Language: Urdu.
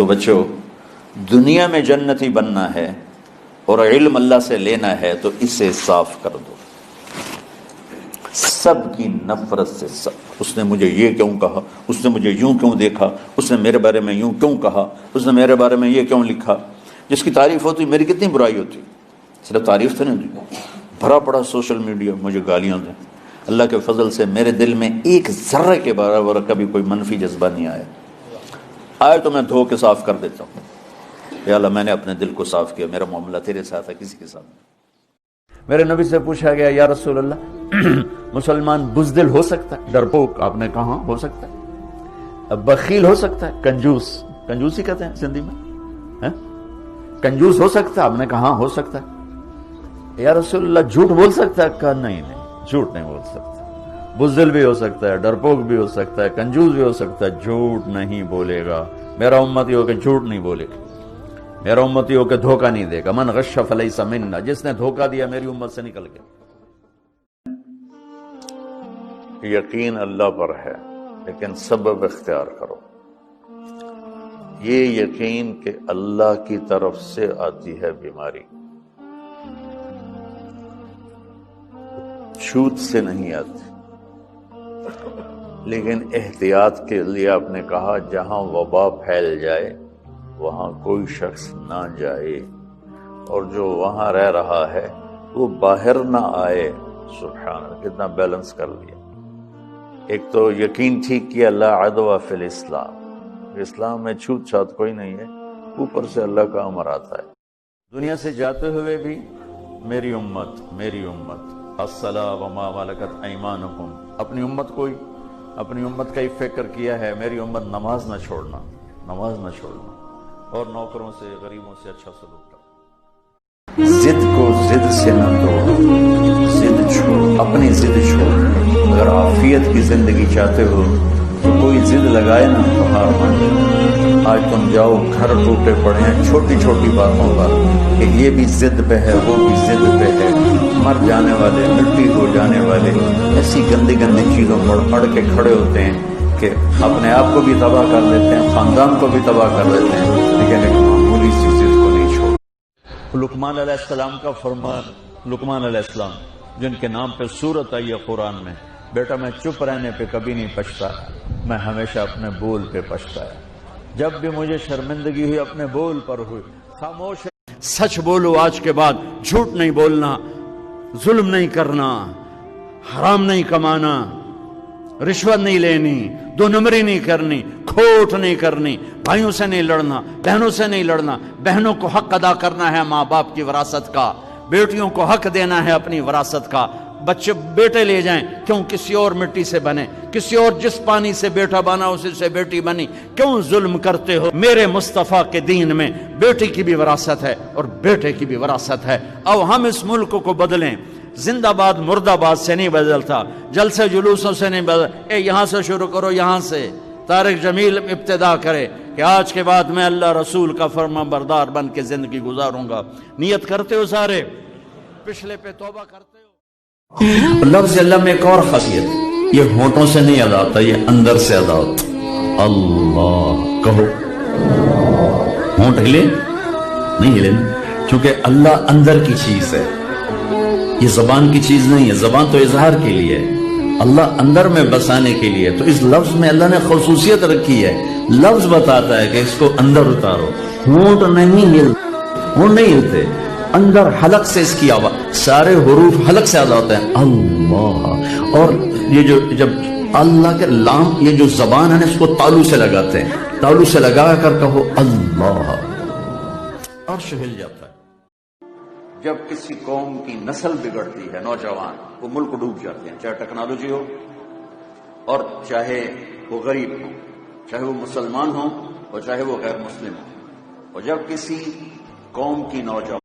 تو بچوں، دنیا میں جنتی بننا ہے اور علم اللہ سے لینا ہے تو اسے صاف کر دو، سب کی نفرت سے۔ سب، اس نے مجھے یہ کیوں کہا، اس نے مجھے یوں کیوں دیکھا، اس نے میرے بارے میں یوں کیوں کہا، اس نے میرے بارے میں یہ کیوں لکھا۔ جس کی تعریف ہوتی میری کتنی برائی ہوتی، صرف تعریف تو نہیں ہوتی، بھرا پڑا سوشل میڈیا مجھے گالیاں دیں۔ اللہ کے فضل سے میرے دل میں ایک ذرے کے برابر کبھی کوئی منفی جذبہ نہیں آیا، آئے تو میں دھو کے صاف کر دیتا ہوں۔ یا اللہ میں نے اپنے دل کو صاف کیا، میرا معاملہ تیرے ساتھ ہے، کسی کے ساتھ نہیں۔ میرے نبی سے پوچھا گیا یا رسول اللہ مسلمان بزدل ہو سکتا ہے؟ ڈرپوک، آپ نے کہا ہو سکتا ہے۔ بخیل ہو سکتا ہے؟ کنجوس ہی کہتے ہیں سندھی میں، کنجوس ہو سکتا ہے؟ آپ نے کہا ہو سکتا ہے۔ یا رسول اللہ جھوٹ بول سکتا ہے؟ کہا نہیں، جھوٹ نہیں بول سکتا۔ بزدل بھی ہو سکتا ہے، ڈرپوک بھی ہو سکتا ہے، کنجوس بھی ہو سکتا ہے، جھوٹ نہیں بولے گا۔ میرا امتی ہو کہ جھوٹ نہیں بولے گا، میرا امتی ہو کہ دھوکہ نہیں دے گا۔ من غش فلیس منا، جس نے دھوکہ دیا میری امت سے نکل گیا۔ یقین اللہ پر ہے لیکن سبب اختیار کرو۔ یہ یقین کہ اللہ کی طرف سے آتی ہے بیماری، چھوت سے نہیں آتی، لیکن احتیاط کے لیے آپ نے کہا جہاں وبا پھیل جائے وہاں کوئی شخص نہ جائے، اور جو وہاں رہ رہا ہے وہ باہر نہ آئے۔ سبحان اللہ، کتنا بیلنس کر لیا۔ ایک تو یقین ٹھیک کیا لا عدوہ فی الاسلام، اسلام میں چھوت چھات کوئی نہیں ہے، اوپر سے اللہ کا امر آتا ہے۔ دنیا سے جاتے ہوئے بھی میری امت میری امت، الصلاۃ وما ملکت ایمانکم، اپنی امت کا ہی فکر کیا ہے، میری امت نماز نہ چھوڑنا، نماز نہ چھوڑنا، اور نوکروں سے غریبوں سے اچھا سلوک کرنا۔ ضد کو ضد سے نہ توڑو، ضد چھوڑ، اپنی ضد چھوڑ۔ اگر عافیت کی زندگی چاہتے ہو تو کوئی ضد لگائے نا تو ہار مان جاؤ۔ آج تم جاؤ، گھر ٹوٹے پڑے ہیں چھوٹی چھوٹی باتوں پر، کہ یہ بھی ضد پہ ہے، وہ بھی ضد پہ ہے، مر جانے والے، مٹی ہو جانے والے، ایسی گندی گندی چیزوں پر اڑ کے کھڑے ہوتے ہیں کہ اپنے آپ کو بھی تباہ کر دیتے ہیں، خاندان کو بھی تباہ کر دیتے ہیں، لیکن ایک معمولی سی ضد کو نہیں چھوڑ۔ لقمان علیہ السلام کا فرمان، لقمان علیہ السلام جن کے نام پہ سورت آئی ہے قرآن میں، بیٹا میں چپ رہنے پہ کبھی نہیں پچھتا، میں ہمیشہ اپنے بول پہ پچھتایا۔ جب بھی مجھے شرمندگی ہوئی اپنے بول پر ہوئی، خاموش سچ بولو آج کے بعد، جھوٹ نہیں بولنا، ظلم نہیں کرنا، حرام نہیں کمانا، رشوت نہیں لینی، دو نمبری نہیں کرنی، کھوٹ نہیں کرنی، بھائیوں سے نہیں لڑنا، بہنوں سے نہیں لڑنا، بہنوں کو حق ادا کرنا ہے ماں باپ کی وراثت کا، بیٹیوں کو حق دینا ہے اپنی وراثت کا۔ بچے بیٹے لے جائیں، کیوں کسی اور مٹی سے بنے، کسی اور جس پانی سے بیٹا بنا اسی سے بیٹی بنی، کیوں ظلم کرتے ہو؟ میرے مصطفیٰ کے دین میں بیٹی کی بھی وراثت ہے اور بیٹے کی بھی وراثت ہے۔ اب ہم اس ملک کو بدلیں، زندہ باد مرد آباد سے نہیں بدلتا، جلسے جلوسوں سے نہیں بدلتا، یہاں سے شروع کرو، یہاں سے طارق جمیل ابتدا کرے کہ آج کے بعد میں اللہ رسول کا فرما بردار بن کے زندگی گزاروں گا۔ نیت کرتے ہو سارے؟ پچھلے پہ توبہ کرتے ہو؟ لفظ اللہ میں ایک اور خاصیت، یہ ہونٹوں سے نہیں ادا ہوتا، یہ اندر سے ادا ہوتا۔ اللہ کہو، ہونٹ ہلے نہیں ہلے، کیونکہ اللہ اندر کی چیز ہے، یہ زبان کی چیز نہیں ہے۔ زبان تو اظہار کے لیے ہے، اللہ اندر میں بسانے کے لیے۔ تو اس لفظ میں اللہ نے خصوصیت رکھی ہے، لفظ بتاتا ہے کہ اس کو اندر اتارو۔ ہونٹ نہیں ہلتے، ہونٹ نہیں ہلتے، اندر حلق سے اس کی آواز، سارے حروف حلق سے ادا ہوتے ہیں اللہ۔ اور یہ جو جب اللہ کے لام، یہ جو زبان ہے نا، اس کو تالو سے لگاتے ہیں، تالو سے لگا کر کہو اللہ، اور ہل جاتا ہے۔ جب کسی قوم کی نسل بگڑتی ہے، نوجوان، وہ ملک ڈوب جاتے ہیں، چاہے ٹیکنالوجی ہو اور چاہے وہ غریب ہو، چاہے وہ مسلمان ہو اور چاہے وہ غیر مسلم ہو۔ اور جب کسی قوم کی نوجوان